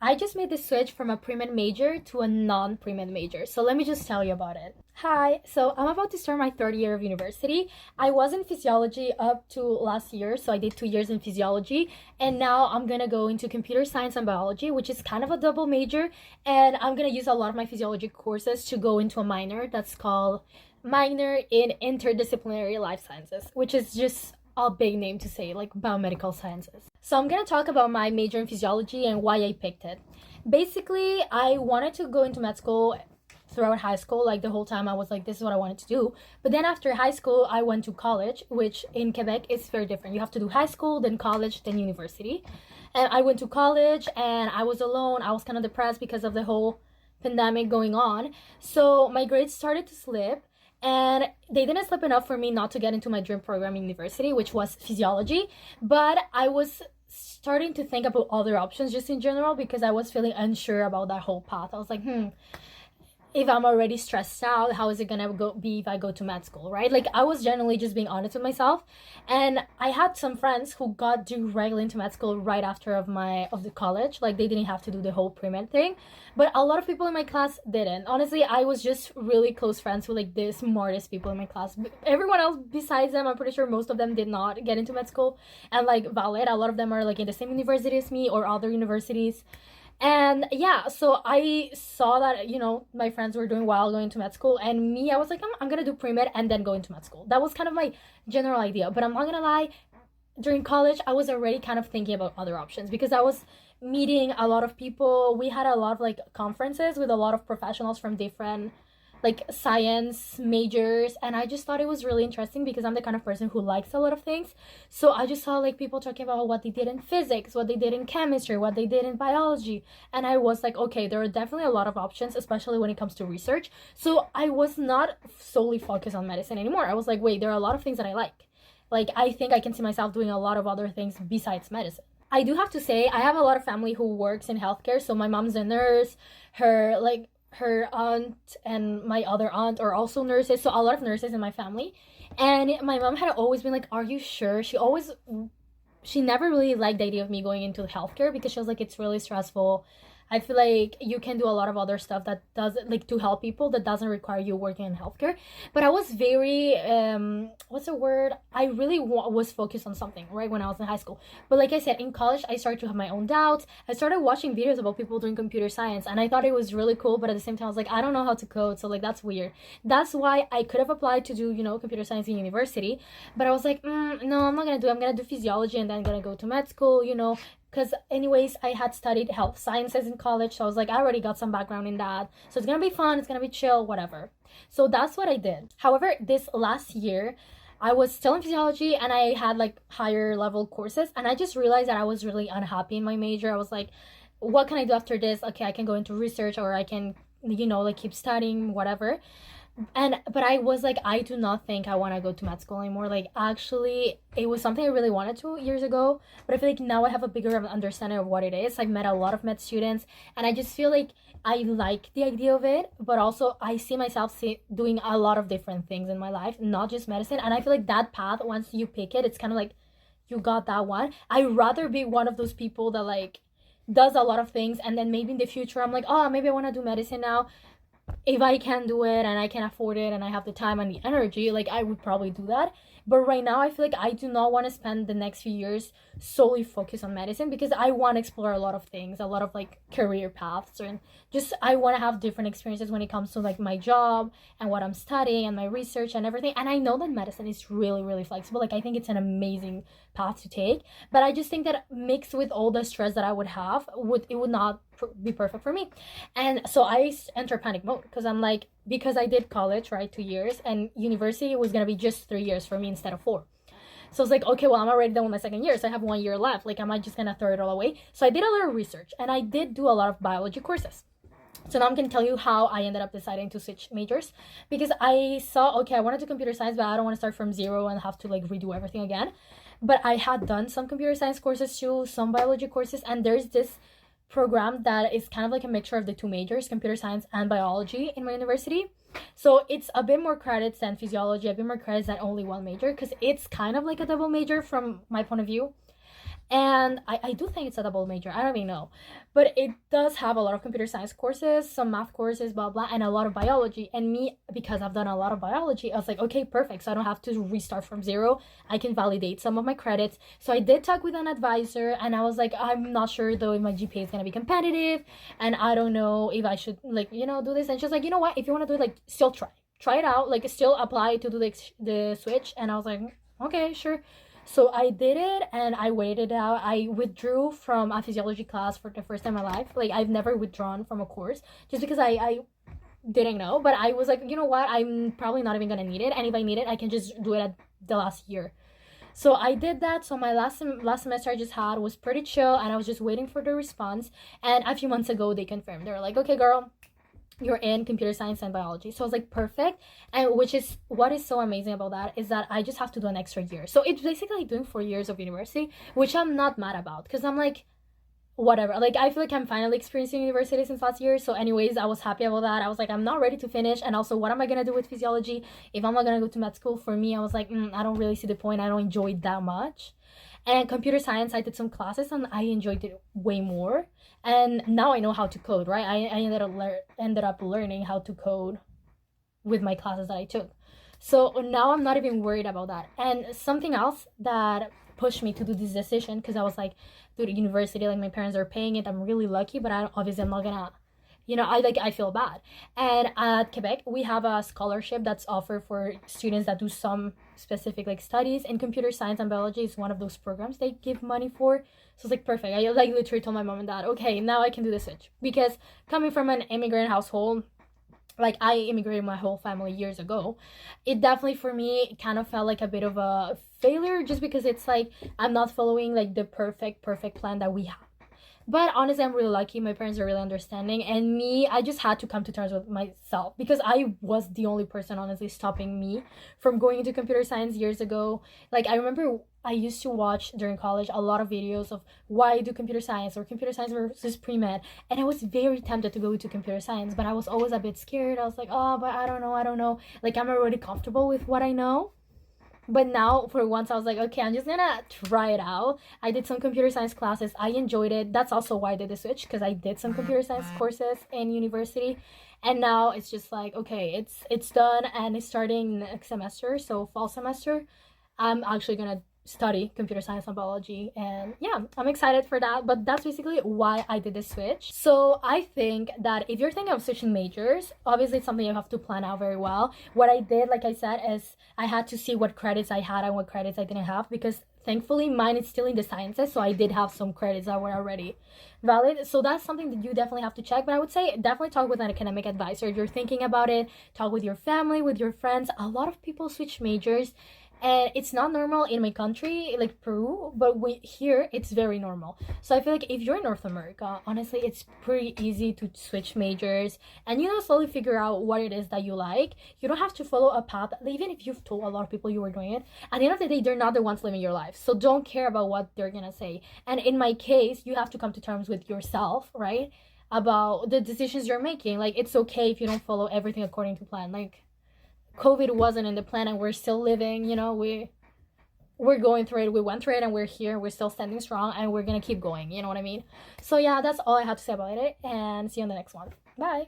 I just made the switch from a pre-med major to a non-pre-med major. So let me just tell you about it. Hi, so I'm about to start my third year of university. I was in physiology up to last year, so I did 2 years in physiology, and now I'm gonna go into computer science and biology, which is kind of a double major, and I'm gonna use a lot of my physiology courses to go into a minor that's called minor in interdisciplinary life sciences, which is just a big name to say, like biomedical sciences. So I'm gonna talk about my major in physiology and why I picked it. Basically, I wanted to go into med school throughout high school. Like the whole time I was like, this is what I wanted to do. But then after high school, I went to college, which in Quebec is very different. You have to do high school, then college, then university. And I went to college and I was alone. I was kind of depressed because of the whole pandemic going on. So my grades started to slip, and they didn't slip enough for me not to get into my dream program in university, which was physiology. But I was starting to think about other options just in general because I was feeling unsure about that whole path. I was like, if I'm already stressed out, how is it gonna be if I go to med school, right? Like I was generally just being honest with myself, and I had some friends who got directly into med school right after of the college. Like they didn't have to do the whole pre med thing, but a lot of people in my class didn't. Honestly, I was just really close friends with like the smartest people in my class. Everyone else besides them, I'm pretty sure most of them did not get into med school, and like valid, a lot of them are like in the same university as me or other universities. And yeah, so I saw that, my friends were doing well going to med school, and me, I was like, I'm gonna do pre-med and then go into med school. That was kind of my general idea. But I'm not gonna lie, during college, I was already kind of thinking about other options because I was meeting a lot of people. We had a lot of like conferences with a lot of professionals from different like science majors, and I just thought it was really interesting because I'm the kind of person who likes a lot of things. So I just saw like people talking about what they did in physics, what they did in chemistry, what they did in biology, and I was like, okay, there are definitely a lot of options, especially when it comes to research. So I was not solely focused on medicine anymore. I was like, wait, there are a lot of things that I like I think I can see myself doing a lot of other things besides medicine. I do have to say I have a lot of family who works in healthcare. So my mom's a nurse, her aunt and my other aunt are also nurses, so a lot of nurses in my family. And my mom had always been like, are you sure? She never really liked the idea of me going into healthcare because she was like, it's really stressful. I feel like you can do a lot of other stuff that does like to help people that doesn't require you working in healthcare. But I was very what's the word? I really was focused on something right when I was in high school. But like I said, in college, I started to have my own doubts. I started watching videos about people doing computer science, and I thought it was really cool. But at the same time, I was like, I don't know how to code, so like that's weird. That's why I could have applied to do computer science in university, but I was like, no, I'm not gonna do it. I'm gonna do physiology and then gonna go to med school. Because anyways, I had studied health sciences in college, so I was like, I already got some background in that, so it's gonna be fun, it's gonna be chill, whatever. So that's what I did. However, this last year I was still in physiology and I had like higher level courses, and I just realized that I was really unhappy in my major. I was like, what can I do after this? Okay, I can go into research, or I can like keep studying, whatever. But I was like, I do not think I want to go to med school anymore. Like actually, it was something I really wanted to years ago, but I feel like now I have a bigger understanding of what it is. I've met a lot of med students, and I just feel like I like the idea of it, but also I see myself doing a lot of different things in my life, not just medicine. And I feel like that path, once you pick it, it's kind of like you got that one. I'd rather be one of those people that like does a lot of things, and then maybe in the future I'm like, oh, maybe I want to do medicine now. If I can do it and I can afford it and I have the time and the energy, like I would probably do that. But right now, I feel like I do not want to spend the next few years solely focused on medicine because I want to explore a lot of things, a lot of like career paths, and just I want to have different experiences when it comes to like my job and what I'm studying and my research and everything. And I know that medicine is really, really flexible. Like I think it's an amazing path to take, but I just think that mixed with all the stress that I would have, would not be perfect for me. And so I enter panic mode because I'm like, because I did college, right, 2 years, and university was gonna be just 3 years for me instead of 4. So I was like, okay, well, I'm already done with my second year, so I have 1 year left. Like, am I just gonna throw it all away? So I did a lot of research, and I did do a lot of biology courses. So now I'm gonna tell you how I ended up deciding to switch majors, because I saw, okay, I want to do computer science, but I don't want to start from zero and have to like redo everything again. But I had done some computer science courses too, some biology courses, and there's this program that is kind of like a mixture of the two majors, computer science and biology, in my university. So it's a bit more credits than physiology, a bit more credits than only one major, because it's kind of like a double major from my point of view. And I do think it's a double major. I don't even know. But it does have a lot of computer science courses, some math courses, blah, blah, and a lot of biology. And me, because I've done a lot of biology, I was like, okay, perfect. So I don't have to restart from zero. I can validate some of my credits. So I did talk with an advisor, and I was like, I'm not sure though if my GPA is going to be competitive. And I don't know if I should, like, do this. And she's like, you know what? If you want to do it, like, still try it out, like still apply to do the switch. And I was like, okay, sure. So I did it, and I waited out. I withdrew from a physiology class for the first time in my life. Like, I've never withdrawn from a course just because I didn't know. But I was like, you know what, I'm probably not even gonna need it, and if I need it, I can just do it at the last year. So I did that. So my last semester I just had was pretty chill, and I was just waiting for the response. And a few months ago they confirmed. They were like, okay, girl, you're in computer science and biology. So I was like, perfect. And which is what is so amazing about that is that I just have to do an extra year. So it's basically like doing 4 years of university, which I'm not mad about, because I'm like, whatever. Like, I feel like I'm finally experiencing university since last year. So anyways, I was happy about that. I was like, I'm not ready to finish. And also, what am I gonna do with physiology if I'm not gonna go to med school? For me, I was like, I don't really see the point. I don't enjoy it that much. And computer science, I did some classes and I enjoyed it way more. And now I know how to code, right? I ended up learning how to code with my classes that I took. So now I'm not even worried about that. And something else that pushed me to do this decision, because I was like, dude, university, like, my parents are paying it. I'm really lucky, but obviously I'm not gonna, I feel bad. And at Quebec, we have a scholarship that's offered for students that do some specific, like, studies, and computer science and biology is one of those programs they give money for. So it's like perfect. I like literally told my mom and dad, okay, now I can do the switch, because coming from an immigrant household, like, I immigrated my whole family years ago, it definitely for me kind of felt like a bit of a failure, just because it's like I'm not following like the perfect plan that we have. But honestly, I'm really lucky. My parents are really understanding. And me, I just had to come to terms with myself, because I was the only person, honestly, stopping me from going into computer science years ago. Like, I remember I used to watch during college a lot of videos of why do computer science or computer science versus pre-med. And I was very tempted to go into computer science, but I was always a bit scared. I was like, oh, but I don't know. Like, I'm already comfortable with what I know. But now, for once, I was like, okay, I'm just gonna try it out. I did some computer science classes. I enjoyed it. That's also why I did the switch, because I did some computer science courses in university. And now it's just like, okay, it's done, and it's starting next semester, so fall semester. I'm actually gonna study computer science and biology, and yeah, I'm excited for that. But that's basically why I did the switch. So I think that if you're thinking of switching majors, obviously it's something you have to plan out very well. What I did, like I said, is I had to see what credits I had and what credits I didn't have, because thankfully mine is still in the sciences, so I did have some credits that were already valid. So that's something that you definitely have to check. But I would say definitely talk with an academic advisor if you're thinking about it. Talk with your family, with your friends. A lot of people switch majors, and it's not normal in my country, like Peru, but here it's very normal. So I feel like if you're in North America, honestly, it's pretty easy to switch majors and slowly figure out what it is that you like. You don't have to follow a path. Even if you've told a lot of people you were doing it, at the end of the day, they're not the ones living your life, so don't care about what they're gonna say. And in my case, you have to come to terms with yourself, right, about the decisions you're making. Like, it's okay if you don't follow everything according to plan. Like, COVID wasn't in the plan, and we're still living. We're going through it. We went through it, and we're here. We're still standing strong, and we're gonna keep going. You know what I mean? So yeah, that's all I have to say about it, and see you on the next one. Bye.